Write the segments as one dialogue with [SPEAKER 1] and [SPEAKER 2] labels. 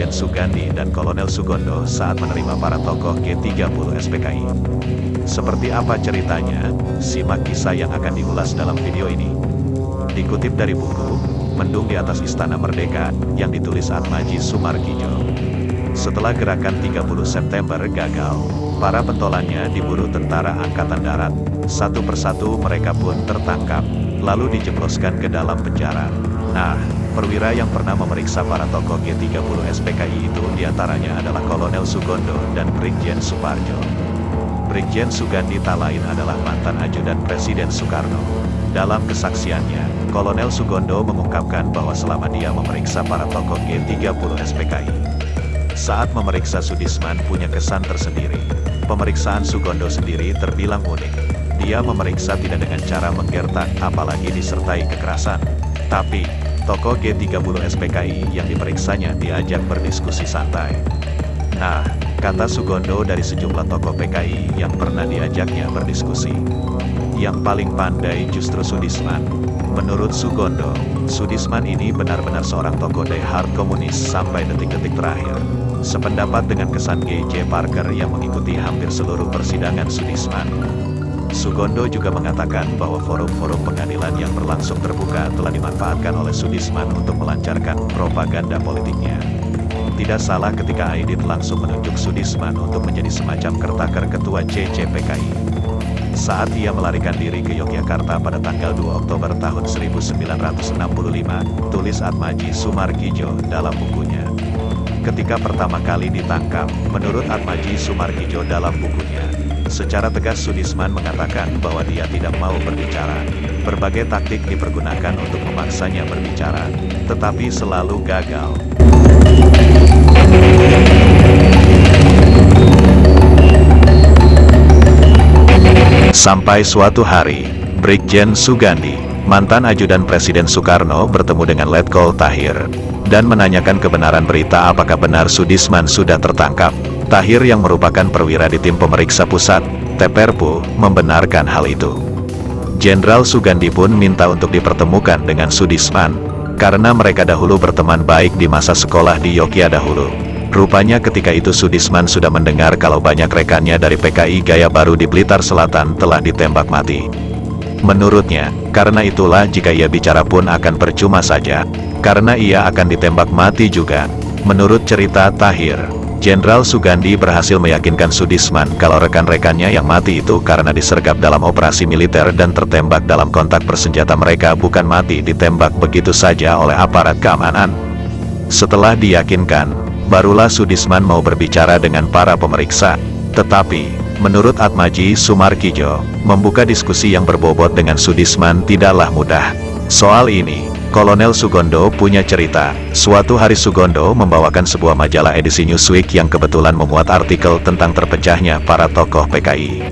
[SPEAKER 1] Brigjen Sugandi dan Kolonel Sugondo saat menerima para tokoh G30 SPKI. Seperti apa ceritanya? Simak kisah yang akan diulas dalam video ini. Dikutip dari buku Mendung di Atas Istana Merdeka yang ditulis Atmaji Sumarkijo. Setelah gerakan 30 September gagal, para pentolannya diburu tentara Angkatan Darat. Satu persatu mereka pun tertangkap, lalu dijebloskan ke dalam penjara. Nah, perwira yang pernah memeriksa para tokoh G30 SPKI itu diantaranya adalah Kolonel Sugondo dan Brigjen Suparjo. Brigjen Sugandi tak lain adalah mantan ajudan Presiden Soekarno. Dalam kesaksiannya, Kolonel Sugondo mengungkapkan bahwa selama dia memeriksa para tokoh G30 SPKI, saat memeriksa Soedisman punya kesan tersendiri. Pemeriksaan Sugondo sendiri terbilang unik. Dia memeriksa tidak dengan cara menggertak, apalagi disertai kekerasan. Tapi, tokoh G30 SPKI yang diperiksanya diajak berdiskusi santai. Nah, kata Sugondo dari sejumlah tokoh PKI yang pernah diajaknya berdiskusi, yang paling pandai justru Soedisman. Menurut Sugondo, Soedisman ini benar-benar seorang tokoh die-hard komunis sampai detik-detik terakhir. Sependapat dengan kesan G.J. Parker yang mengikuti hampir seluruh persidangan Soedisman. Sugondo juga mengatakan bahwa forum-forum pengadilan yang berlangsung terbuka telah dimanfaatkan oleh Soedisman untuk melancarkan propaganda politiknya. Tidak salah ketika Aidit langsung menunjuk Soedisman untuk menjadi semacam kertaker ketua CCPKI. Saat ia melarikan diri ke Yogyakarta pada tanggal 2 Oktober tahun 1965, tulis Atmaji Sumarkijo dalam bukunya. Ketika pertama kali ditangkap, menurut Atmaji Sumarkijo dalam bukunya, secara tegas Soedisman mengatakan bahwa dia tidak mau berbicara. Berbagai taktik dipergunakan untuk memaksanya berbicara, tetapi selalu gagal. Sampai suatu hari, Brigjen Sugandi, mantan ajudan Presiden Soekarno, bertemu dengan Letkol Tahir dan menanyakan kebenaran berita apakah benar Soedisman sudah tertangkap. Tahir yang merupakan perwira di tim pemeriksa pusat, TPRPU, membenarkan hal itu. Jenderal Sugandi pun minta untuk dipertemukan dengan Soedisman, karena mereka dahulu berteman baik di masa sekolah di Yogyakarta dahulu. Rupanya ketika itu Soedisman sudah mendengar kalau banyak rekannya dari PKI Gaya Baru di Blitar Selatan telah ditembak mati. Menurutnya, karena itulah jika ia bicara pun akan percuma saja, karena ia akan ditembak mati juga. Menurut cerita Tahir, Jenderal Sugandi berhasil meyakinkan Soedisman kalau rekan-rekannya yang mati itu karena disergap dalam operasi militer dan tertembak dalam kontak bersenjata, mereka bukan mati ditembak begitu saja oleh aparat keamanan. Setelah diyakinkan, barulah Soedisman mau berbicara dengan para pemeriksa. Tetapi, menurut Atmaji Sumarkijo, membuka diskusi yang berbobot dengan Soedisman tidaklah mudah. Soal ini, Kolonel Sugondo punya cerita. Suatu hari Sugondo membawakan sebuah majalah edisi Newsweek yang kebetulan memuat artikel tentang terpecahnya para tokoh PKI.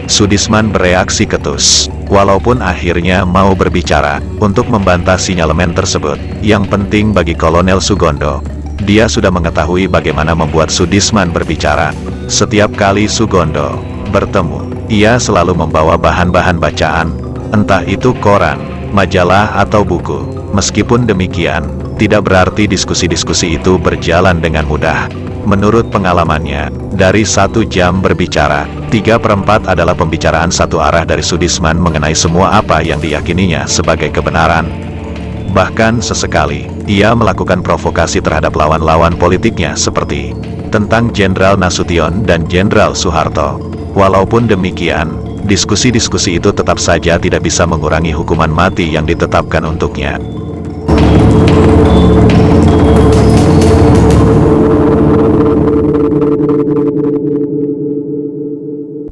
[SPEAKER 1] Soedisman bereaksi ketus, walaupun akhirnya mau berbicara, untuk membantah sinyalemen tersebut. Yang penting bagi Kolonel Sugondo, dia sudah mengetahui bagaimana membuat Soedisman berbicara. Setiap kali Sugondo bertemu, ia selalu membawa bahan-bahan bacaan, entah itu koran, majalah atau buku. Meskipun demikian, tidak berarti diskusi-diskusi itu berjalan dengan mudah. Menurut pengalamannya, dari 1 jam berbicara, 3/4 adalah pembicaraan satu arah dari Soedisman mengenai semua apa yang diyakininya sebagai kebenaran. Bahkan sesekali, ia melakukan provokasi terhadap lawan-lawan politiknya seperti tentang Jenderal Nasution dan Jenderal Soeharto. Walaupun demikian, diskusi-diskusi itu tetap saja tidak bisa mengurangi hukuman mati yang ditetapkan untuknya.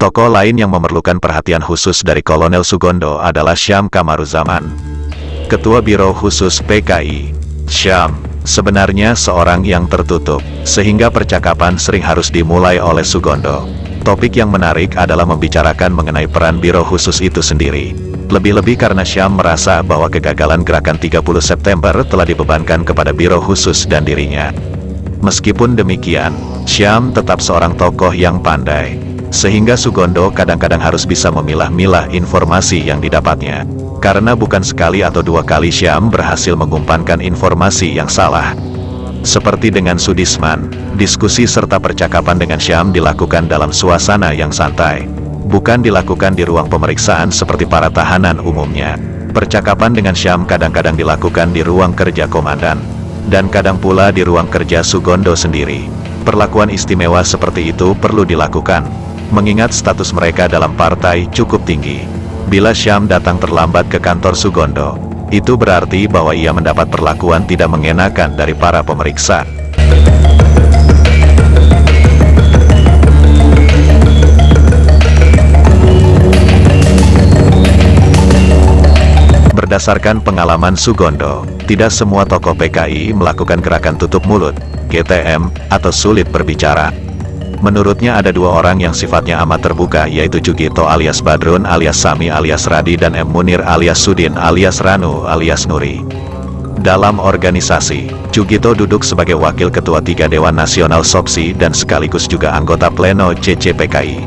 [SPEAKER 1] Tokoh lain yang memerlukan perhatian khusus dari Kolonel Sugondo adalah Syam Kamaruzaman, Ketua Biro Khusus PKI. Syam sebenarnya seorang yang tertutup, sehingga percakapan sering harus dimulai oleh Sugondo. Topik yang menarik adalah membicarakan mengenai peran Biro Khusus itu sendiri. Lebih-lebih karena Syam merasa bahwa kegagalan gerakan 30 September telah dibebankan kepada Biro Khusus dan dirinya. Meskipun demikian, Syam tetap seorang tokoh yang pandai, sehingga Sugondo kadang-kadang harus bisa memilah-milah informasi yang didapatnya. Karena bukan sekali atau dua kali Syam berhasil mengumpankan informasi yang salah. Seperti dengan Sudisman, diskusi serta percakapan dengan Syam dilakukan dalam suasana yang santai. Bukan dilakukan di ruang pemeriksaan seperti para tahanan umumnya. Percakapan dengan Syam kadang-kadang dilakukan di ruang kerja komandan, dan kadang pula di ruang kerja Sugondo sendiri. Perlakuan istimewa seperti itu perlu dilakukan, mengingat status mereka dalam partai cukup tinggi. Bila Syam datang terlambat ke kantor Sugondo, itu berarti bahwa ia mendapat perlakuan tidak mengenakan dari para pemeriksa. Berdasarkan pengalaman Sugondo, tidak semua tokoh PKI melakukan gerakan tutup mulut, GTM, atau sulit berbicara. Menurutnya ada dua orang yang sifatnya amat terbuka, yaitu Jugito alias Badrun alias Sami alias Radi dan M. Munir alias Sudin alias Ranu alias Nuri. Dalam organisasi, Jugito duduk sebagai wakil ketua 3 Dewan Nasional SOPSI dan sekaligus juga anggota pleno CCPKI.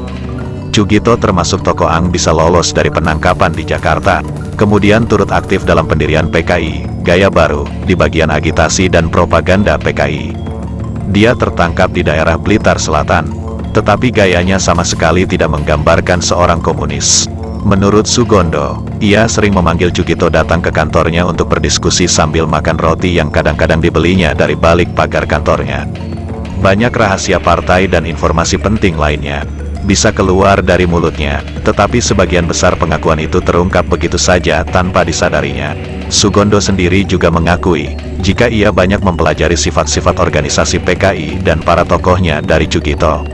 [SPEAKER 1] Jugito termasuk tokoh yang bisa lolos dari penangkapan di Jakarta, kemudian turut aktif dalam pendirian PKI, Gaya Baru, di bagian agitasi dan propaganda PKI. Dia tertangkap di daerah Blitar Selatan, tetapi gayanya sama sekali tidak menggambarkan seorang komunis. Menurut Sugondo, ia sering memanggil Jugito datang ke kantornya untuk berdiskusi sambil makan roti yang kadang-kadang dibelinya dari balik pagar kantornya. Banyak rahasia partai dan informasi penting lainnya bisa keluar dari mulutnya, tetapi sebagian besar pengakuan itu terungkap begitu saja tanpa disadarinya. Sugondo sendiri juga mengakui, jika ia banyak mempelajari sifat-sifat organisasi PKI dan para tokohnya dari Jugito.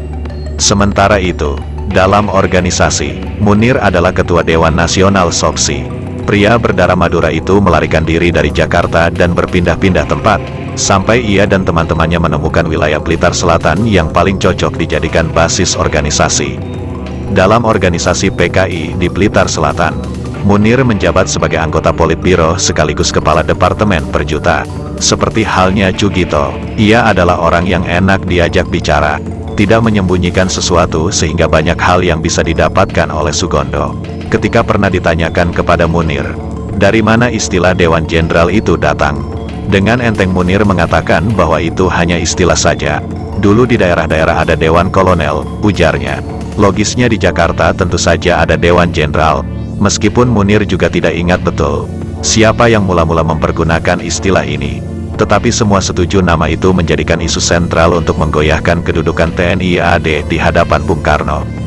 [SPEAKER 1] Sementara itu, dalam organisasi, Munir adalah ketua Dewan Nasional SOPSI. Pria berdarah Madura itu melarikan diri dari Jakarta dan berpindah-pindah tempat, sampai ia dan teman-temannya menemukan wilayah Blitar Selatan yang paling cocok dijadikan basis organisasi. Dalam organisasi PKI di Blitar Selatan, Munir menjabat sebagai anggota Politbiro sekaligus kepala Departemen Perjuta. Seperti halnya Jugito, ia adalah orang yang enak diajak bicara, tidak menyembunyikan sesuatu sehingga banyak hal yang bisa didapatkan oleh Sugondo. Ketika pernah ditanyakan kepada Munir, dari mana istilah Dewan Jenderal itu datang? Dengan enteng Munir mengatakan bahwa itu hanya istilah saja. Dulu di daerah-daerah ada Dewan Kolonel, ujarnya. Logisnya di Jakarta tentu saja ada Dewan Jenderal. Meskipun Munir juga tidak ingat betul siapa yang mula-mula mempergunakan istilah ini. Tetapi semua setuju nama itu menjadikan isu sentral untuk menggoyahkan kedudukan TNI AD di hadapan Bung Karno.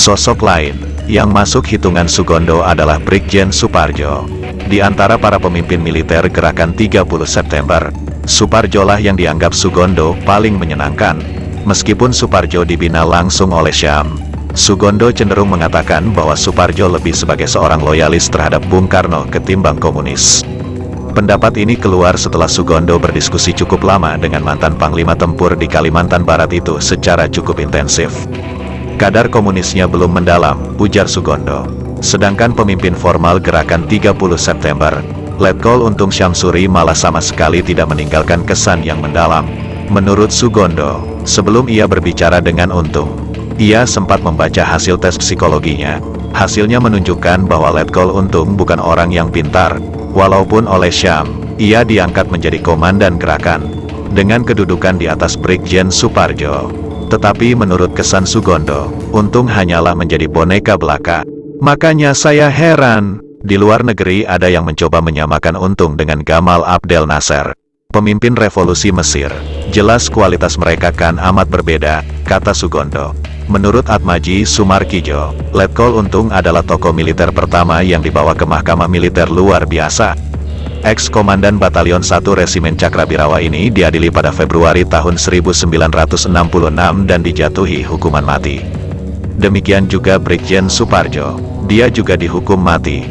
[SPEAKER 1] Sosok lain yang masuk hitungan Sugondo adalah Brigjen Suparjo. Di antara para pemimpin militer gerakan 30 September, Suparjolah yang dianggap Sugondo paling menyenangkan. Meskipun Suparjo dibina langsung oleh Syam, Sugondo cenderung mengatakan bahwa Suparjo lebih sebagai seorang loyalis terhadap Bung Karno ketimbang komunis. Pendapat ini keluar setelah Sugondo berdiskusi cukup lama dengan mantan Panglima Tempur di Kalimantan Barat itu secara cukup intensif. Kadar komunisnya belum mendalam, ujar Sugondo. Sedangkan pemimpin formal gerakan 30 September, Letkol Untung Syamsuri malah sama sekali tidak meninggalkan kesan yang mendalam. Menurut Sugondo, sebelum ia berbicara dengan Untung, ia sempat membaca hasil tes psikologinya. Hasilnya menunjukkan bahwa Letkol Untung bukan orang yang pintar. Walaupun oleh Syam, ia diangkat menjadi komandan gerakan, dengan kedudukan di atas Brigjen Suparjo. Tetapi menurut kesan Sugondo, Untung hanyalah menjadi boneka belaka. Makanya saya heran, di luar negeri ada yang mencoba menyamakan Untung dengan Gamal Abdel Nasser, pemimpin revolusi Mesir. Jelas kualitas mereka kan amat berbeda, kata Sugondo. Menurut Atmaji Sumarkijo, Letkol Untung adalah tokoh militer pertama yang dibawa ke mahkamah militer luar biasa. Ex-komandan Batalion 1 Resimen Cakrabirawa ini diadili pada Februari tahun 1966 dan dijatuhi hukuman mati. Demikian juga Brigjen Suparjo, dia juga dihukum mati.